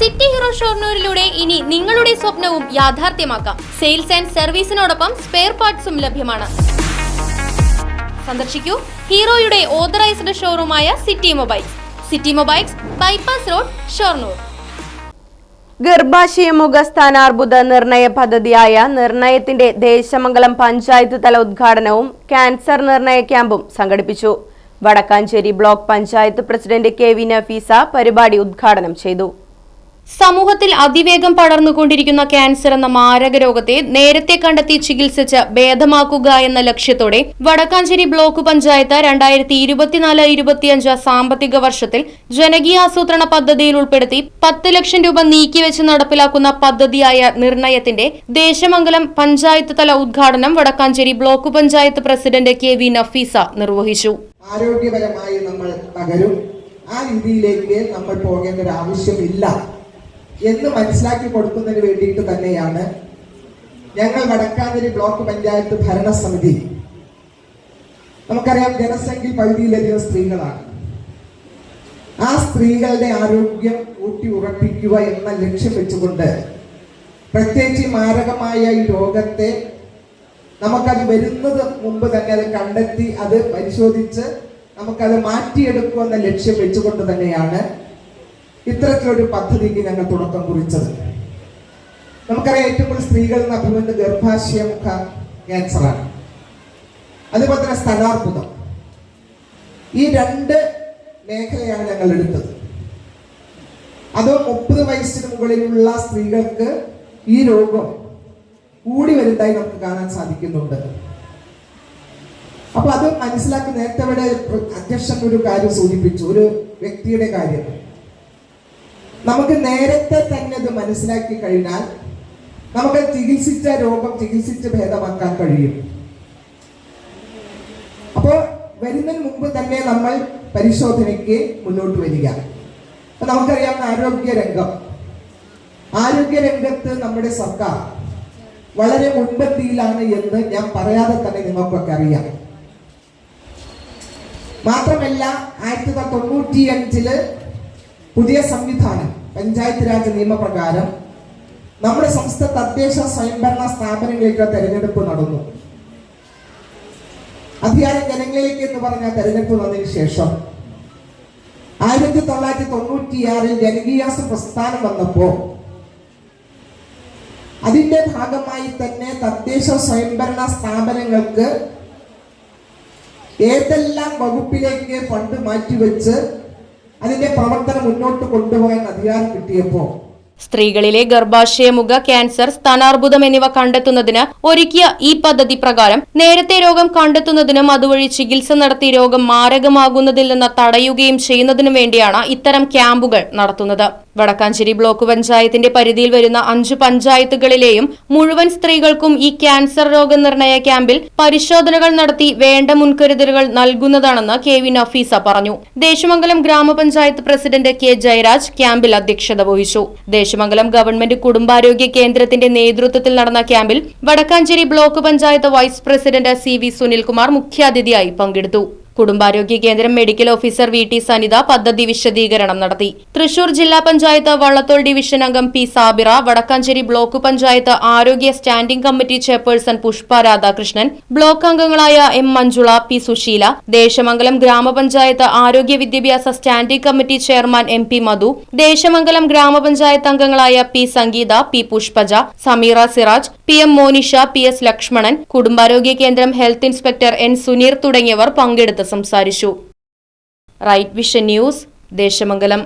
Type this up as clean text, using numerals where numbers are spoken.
City hero ഷൊർണൂരിലൂടെ ഇനി നിങ്ങളുടെ സ്വപ്നവും യാഥാർത്ഥ്യമാക്കാം. സെയിൽസ് ആൻഡ് സർവീസിനോടൊപ്പം സ്പെയർ പാർട്സും ലഭ്യമാണ്. സന്ദർശിക്കൂ ഹീറോയുടെ ഓതറൈസ്ഡ് ഷോറൂമായ city mobiles, bypass road, Shoranur. ഗർഭാശയമുഖ സ്ഥാനാർബുദ നിർണയ പദ്ധതിയായ നിർണയത്തിന്റെ ദേശമംഗലം പഞ്ചായത്ത് തല ഉദ്ഘാടനവും ക്യാൻസർ നിർണയ ക്യാമ്പും സംഘടിപ്പിച്ചു. Vadakkanchery block panchayat president K V. Nafeesa പരിപാടി ഉദ്ഘാടനം ചെയ്തു. സമൂഹത്തിൽ അതിവേഗം പടർന്നുകൊണ്ടിരിക്കുന്ന ക്യാൻസർ എന്ന മാരക രോഗത്തെ നേരത്തെ കണ്ടെത്തി ചികിത്സിച്ച് ഭേദമാക്കുക എന്ന ലക്ഷ്യത്തോടെ വടക്കാഞ്ചേരി ബ്ലോക്ക് പഞ്ചായത്ത് 2024-25 സാമ്പത്തിക വർഷത്തിൽ ജനകീയാസൂത്രണ പദ്ധതിയിൽ ഉൾപ്പെടുത്തി 10 ലക്ഷം രൂപ നീക്കിവെച്ച് നടപ്പിലാക്കുന്ന പദ്ധതിയായ നിർണയത്തിന്റെ ദേശമംഗലം പഞ്ചായത്ത് തല ഉദ്ഘാടനം Vadakkanchery block panchayat president K V. Nafeesa നിർവഹിച്ചു. ആരോഗ്യപരമായി നമ്മൾ തകരും, ആ രീതിയിലേക്ക് നമ്മൾ പോകേണ്ട ഒരു ആവശ്യമില്ല എന്ന് മനസ്സിലാക്കി കൊടുക്കുന്നതിന് വേണ്ടിയിട്ട് തന്നെയാണ് ഞങ്ങൾ വടക്കാഞ്ചേരി ബ്ലോക്ക് പഞ്ചായത്ത് ഭരണസമിതി, നമുക്കറിയാം ജനസംഖ്യ പകുതിയിലധികം സ്ത്രീകളാണ്, ആ സ്ത്രീകളുടെ ആരോഗ്യം ഊട്ടി ഉറപ്പിക്കുക എന്ന ലക്ഷ്യം വെച്ചുകൊണ്ട് പ്രത്യേകിച്ച് മാരകമായ ഈ രോഗത്തെ നമുക്കത് വരുന്നത് മുമ്പ് തന്നെ അത് കണ്ടെത്തി അത് പരിശോധിച്ച് നമുക്കത് മാറ്റിയെടുക്കുക എന്ന ലക്ഷ്യം വെച്ചുകൊണ്ട് തന്നെയാണ് ഇത്തരത്തിലൊരു പദ്ധതിക്ക് ഞങ്ങൾ തുടക്കം കുറിച്ചത്. നമുക്കറിയാം ഏറ്റവും കൂടുതൽ സ്ത്രീകൾ എന്ന് അഭിമുഖ ഗർഭാശയമുഖ ക്യാൻസറാണ്, അതുപോലെ തന്നെ സ്ഥാനാർബുദം. ഈ 2 മേഖലയാണ് ഞങ്ങൾ എടുത്തത്. അത് 30 വയസ്സിന് മുകളിലുള്ള സ്ത്രീകൾക്ക് ഈ രോഗം കൂടി വരുന്നതായി നമുക്ക് കാണാൻ സാധിക്കുന്നുണ്ട്. അപ്പൊ അത് മനസ്സിലാക്കി നേരത്തെ ഇവിടെ അധ്യക്ഷൻ ഒരു കാര്യം സൂചിപ്പിച്ചു, ഒരു വ്യക്തിയുടെ കാര്യം. നമുക്ക് നേരത്തെ തന്നെ അത് മനസ്സിലാക്കി കഴിഞ്ഞാൽ നമുക്ക് ചികിത്സിച്ച രോഗം ചികിത്സിച്ച് ഭേദമാക്കാൻ കഴിയും. അപ്പോൾ വരുന്നതിന് മുമ്പ് തന്നെ നമ്മൾ പരിശോധനയ്ക്ക് മുന്നോട്ട് വരിക. നമുക്കറിയാം ആരോഗ്യരംഗത്ത് നമ്മുടെ സർക്കാർ വളരെ മുൻപന്തിയിലാണ് എന്ന് ഞാൻ പറയാതെ തന്നെ നിങ്ങൾക്കൊക്കെ അറിയാം. മാത്രമല്ല 1995 പുതിയ സംവിധാനം പഞ്ചായത്ത് രാജ് നിയമപ്രകാരം നമ്മുടെ സംസ്ഥാന തദ്ദേശ സ്വയംഭരണ സ്ഥാപനങ്ങളിലേക്ക് തെരഞ്ഞെടുപ്പ് നടന്നു. അധികാരം ജനങ്ങളിലേക്ക് എന്ന് പറഞ്ഞ തെരഞ്ഞെടുപ്പ് നടന്നതിന് ശേഷം 1996 ജനകീയാസ പ്രസ്ഥാനം വന്നപ്പോ അതിന്റെ ഭാഗമായി തന്നെ തദ്ദേശ സ്വയംഭരണ സ്ഥാപനങ്ങൾക്ക് ഏതെല്ലാം വകുപ്പിലേക്ക് ഫണ്ട് മാറ്റിവെച്ച് അതിന്റെ പ്രവർത്തനം മുന്നോട്ട് കൊണ്ടുപോകാൻ അധികാരം കിട്ടിയപ്പോ സ്ത്രീകളിലെ ഗർഭാശയമുഖ ക്യാൻസർ, സ്ഥാനാർബുദം എന്നിവ കണ്ടെത്തുന്നതിന് ഒരുക്കിയ ഈ പദ്ധതി പ്രകാരം നേരത്തെ രോഗം കണ്ടെത്തുന്നതിനും അതുവഴി ചികിത്സ നടത്തി രോഗം മാരകമാകുന്നതിൽ നിന്ന് തടയുകയും ചെയ്യുന്നതിനും വേണ്ടിയാണ് ഇത്തരം ക്യാമ്പുകൾ നടത്തുന്നത്. വടക്കാഞ്ചേരി ബ്ലോക്ക് പഞ്ചായത്തിന്റെ പരിധിയിൽ വരുന്ന 5 പഞ്ചായത്തുകളിലെയും മുഴുവൻ സ്ത്രീകൾക്കും ഈ ക്യാൻസർ രോഗനിർണയ ക്യാമ്പിൽ പരിശോധനകൾ നടത്തി വേണ്ട മുൻകരുതലുകൾ നൽകുന്നതാണെന്ന് കെ.വി. നഫീസ പറഞ്ഞു. ദേശമംഗലം ഗ്രാമപഞ്ചായത്ത് പ്രസിഡന്റ് കെ. ജയരാജ് ക്യാമ്പിൽ അധ്യക്ഷത വഹിച്ചു. ദേശമംഗലം ഗവൺമെന്റ് കുടുംബാരോഗ്യ കേന്ദ്രത്തിന്റെ നേതൃത്വത്തിൽ നടന്ന ക്യാമ്പിൽ Vadakkanchery block panchayat vice president C V. Sunilkumar മുഖ്യാതിഥിയായി പങ്കെടുത്തു. കുടുംബാരോഗ്യ കേന്ദ്രം മെഡിക്കൽ ഓഫീസർ വി.ടി. സനിത പദ്ധതി വിശദീകരണം നടത്തി. തൃശൂർ ജില്ലാ പഞ്ചായത്ത് വള്ളത്തോൾ ഡിവിഷൻ അംഗം പി. സാബിറ, വടക്കാഞ്ചേരി ബ്ലോക്ക് പഞ്ചായത്ത് ആരോഗ്യ standing committee chairperson Pushpa Radhakrishnan, block അംഗങ്ങളായ എം. മഞ്ജുള, പി. സുശീല, ദേശമംഗലം ഗ്രാമപഞ്ചായത്ത് ആരോഗ്യ വിദ്യാഭ്യാസ standing committee chairman M. P. Madhu, Desamangalam ഗ്രാമപഞ്ചായത്ത് അംഗങ്ങളായ P. Sangeetha, P. Pushpaja, Sameera Siraj, P. M. Monisha, P. S. Lakshmanan, കുടുംബാരോഗ്യ കേന്ദ്രം ഹെൽത്ത് ഇൻസ്പെക്ടർ എൻ. സുനീർ തുടങ്ങിയവർ പങ്കെടുത്തു സംസാരിച്ചു. Right vision news, Desamangalam.